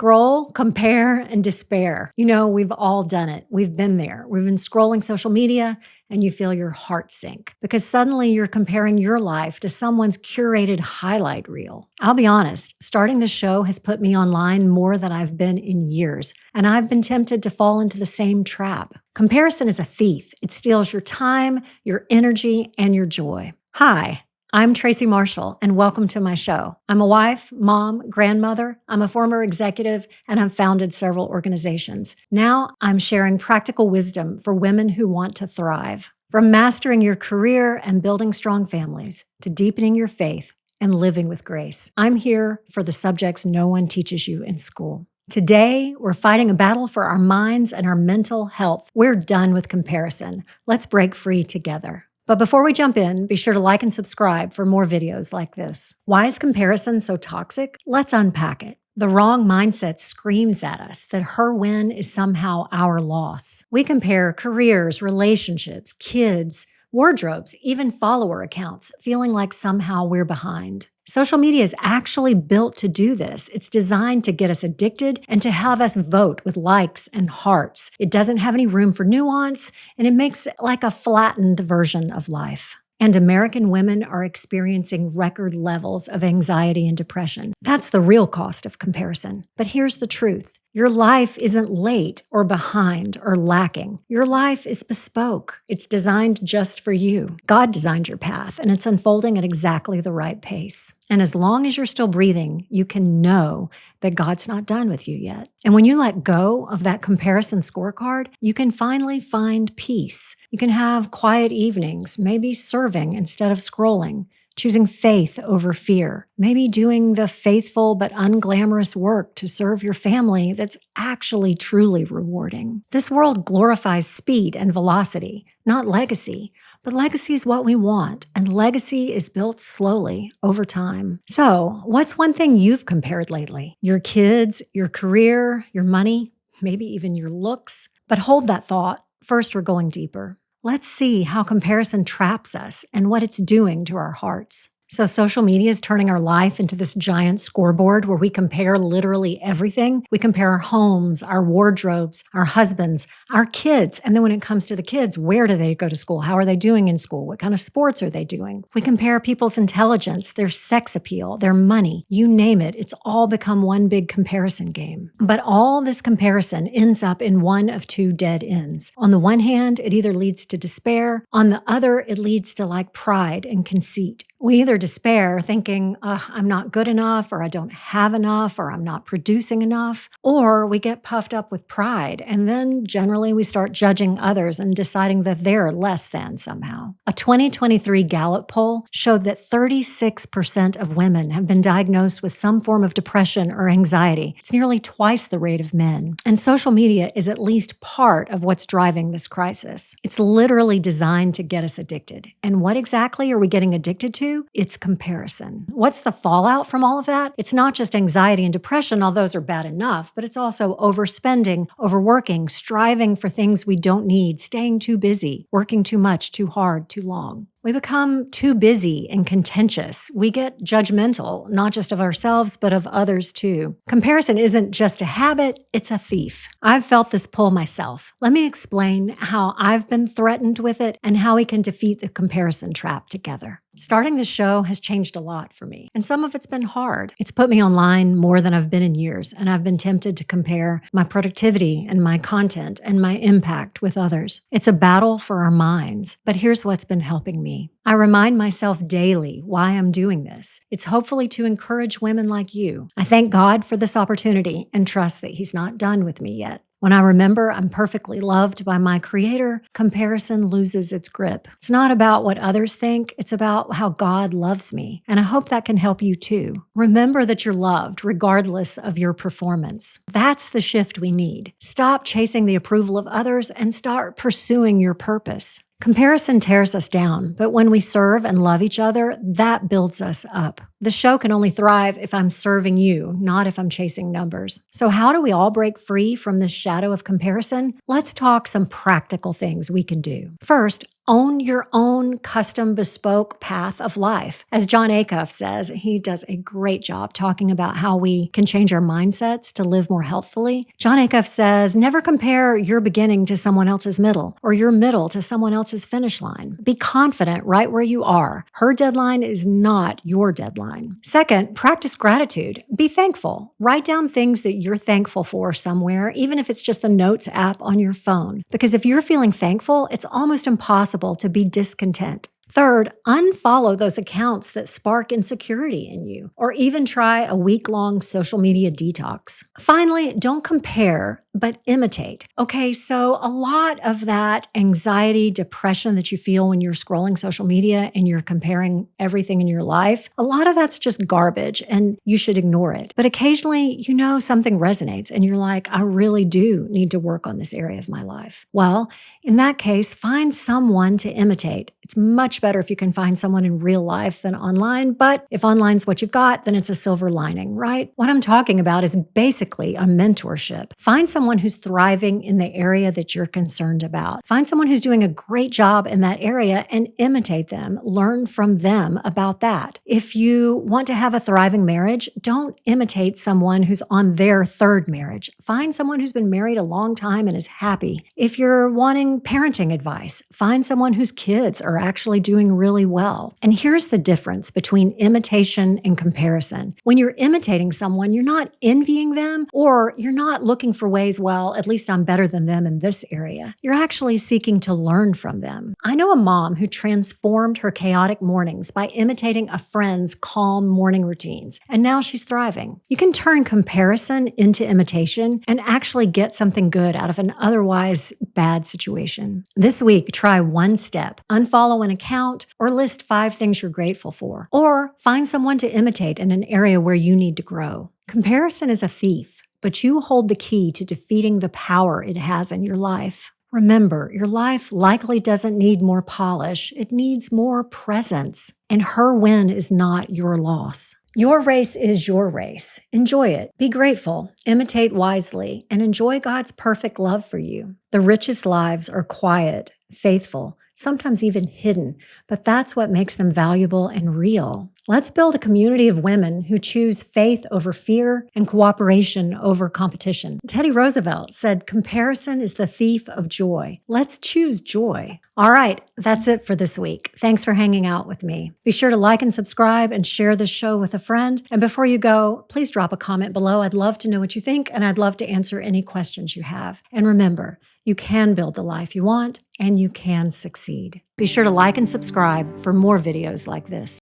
Scroll, compare, and despair. You know, we've all done it. We've been there. We've been scrolling social media and you feel your heart sink because suddenly you're comparing your life to someone's curated highlight reel. I'll be honest, starting this show has put me online more than I've been in years, and I've been tempted to fall into the same trap. Comparison is a thief. It steals your time, your energy, and your joy. Hi. I'm Tracy Marshall, and welcome to my show. I'm a wife, mom, grandmother. I'm a former executive, and I've founded several organizations. Now I'm sharing practical wisdom for women who want to thrive. From mastering your career and building strong families to deepening your faith and living with grace. I'm here for the subjects no one teaches you in school. Today, we're fighting a battle for our minds and our mental health. We're done with comparison. Let's break free together. But before we jump in, be sure to like and subscribe for more videos like this. Why is comparison so toxic? Let's unpack it. The wrong mindset screams at us that her win is somehow our loss. We compare careers, relationships, kids, wardrobes, even follower accounts, feeling like somehow we're behind. Social media is actually built to do this. It's designed to get us addicted and to have us vote with likes and hearts. It doesn't have any room for nuance, and it makes it like a flattened version of life. And American women are experiencing record levels of anxiety and depression. That's the real cost of comparison. But here's the truth. Your life isn't late or behind or lacking. Your life is bespoke. It's designed just for you. God designed your path, and it's unfolding at exactly the right pace. And as long as you're still breathing, you can know that God's not done with you yet. And when you let go of that comparison scorecard, you can finally find peace. You can have quiet evenings, maybe serving instead of scrolling, choosing faith over fear, maybe doing the faithful but unglamorous work to serve your family that's actually truly rewarding. This world glorifies speed and velocity, not legacy. But legacy is what we want, and legacy is built slowly over time. So, what's one thing you've compared lately? Your kids, your career, your money, maybe even your looks? But hold that thought. First, we're going deeper. Let's see how comparison traps us and what it's doing to our hearts. So social media is turning our life into this giant scoreboard where we compare literally everything. We compare our homes, our wardrobes, our husbands, our kids. And then when it comes to the kids, where do they go to school? How are they doing in school? What kind of sports are they doing? We compare people's intelligence, their sex appeal, their money, you name it. It's all become one big comparison game. But all this comparison ends up in one of two dead ends. On the one hand, it either leads to despair. On the other, it leads to like pride and conceit. We either despair thinking, I'm not good enough, or I don't have enough, or I'm not producing enough, or we get puffed up with pride. And then generally we start judging others and deciding that they're less than somehow. A 2023 Gallup poll showed that 36% of women have been diagnosed with some form of depression or anxiety. It's nearly twice the rate of men. And social media is at least part of what's driving this crisis. It's literally designed to get us addicted. And what exactly are we getting addicted to? It's comparison. What's the fallout from all of that? It's not just anxiety and depression, although those are bad enough, but it's also overspending, overworking, striving for things we don't need, staying too busy, working too much, too hard, too long. We become too busy and contentious. We get judgmental, not just of ourselves, but of others too. Comparison isn't just a habit, it's a thief. I've felt this pull myself. Let me explain how I've been threatened with it and how we can defeat the comparison trap together. Starting this show has changed a lot for me, and some of it's been hard. It's put me online more than I've been in years, and I've been tempted to compare my productivity and my content and my impact with others. It's a battle for our minds, but here's what's been helping me. I remind myself daily why I'm doing this. It's hopefully to encourage women like you. I thank God for this opportunity and trust that He's not done with me yet. When I remember I'm perfectly loved by my Creator, comparison loses its grip. It's not about what others think, it's about how God loves me. And I hope that can help you too. Remember that you're loved regardless of your performance. That's the shift we need. Stop chasing the approval of others and start pursuing your purpose. Comparison tears us down, but when we serve and love each other, that builds us up. The show can only thrive if I'm serving you, not if I'm chasing numbers. So how do we all break free from this shadow of comparison? Let's talk some practical things we can do. First, own your own custom bespoke path of life. As John Acuff says, he does a great job talking about how we can change our mindsets to live more healthfully. John Acuff says, never compare your beginning to someone else's middle or your middle to someone else's finish line. Be confident right where you are. Her deadline is not your deadline. Second, practice gratitude. Be thankful. Write down things that you're thankful for somewhere, even if it's just the Notes app on your phone. Because if you're feeling thankful, it's almost impossible to be discontent. Third, unfollow those accounts that spark insecurity in you, or even try a week-long social media detox. Finally, don't compare, but imitate. Okay, so a lot of that anxiety, depression that you feel when you're scrolling social media and you're comparing everything in your life, a lot of that's just garbage and you should ignore it. But occasionally, something resonates and you're like, I really do need to work on this area of my life. Well, in that case, find someone to imitate. It's much better if you can find someone in real life than online, but if online's what you've got, then it's a silver lining, right? What I'm talking about is basically a mentorship. Find someone who's thriving in the area that you're concerned about. Find someone who's doing a great job in that area and imitate them. Learn from them about that. If you want to have a thriving marriage, don't imitate someone who's on their third marriage. Find someone who's been married a long time and is happy. If you're wanting parenting advice, find someone whose kids are actually doing really well. And here's the difference between imitation and comparison. When you're imitating someone, you're not envying them or you're not looking for ways, well, at least I'm better than them in this area. You're actually seeking to learn from them. I know a mom who transformed her chaotic mornings by imitating a friend's calm morning routines, and now she's thriving. You can turn comparison into imitation and actually get something good out of an otherwise bad situation. This week, try one step. Unfollow an account or list 5 things you're grateful for, or find someone to imitate in an area where you need to grow. Comparison is a thief, but you hold the key to defeating the power it has in your life. Remember, your life likely doesn't need more polish. It needs more presence. And her win is not your loss. Your race is your race. Enjoy it. Be grateful, imitate wisely, and enjoy God's perfect love for you. The richest lives are quiet, faithful, sometimes even hidden, but that's what makes them valuable and real. Let's build a community of women who choose faith over fear and cooperation over competition. Teddy Roosevelt said, comparison is the thief of joy. Let's choose joy. All right, that's it for this week. Thanks for hanging out with me. Be sure to like and subscribe and share this show with a friend. And before you go, please drop a comment below. I'd love to know what you think, and I'd love to answer any questions you have. And remember, you can build the life you want, and you can succeed. Be sure to like and subscribe for more videos like this.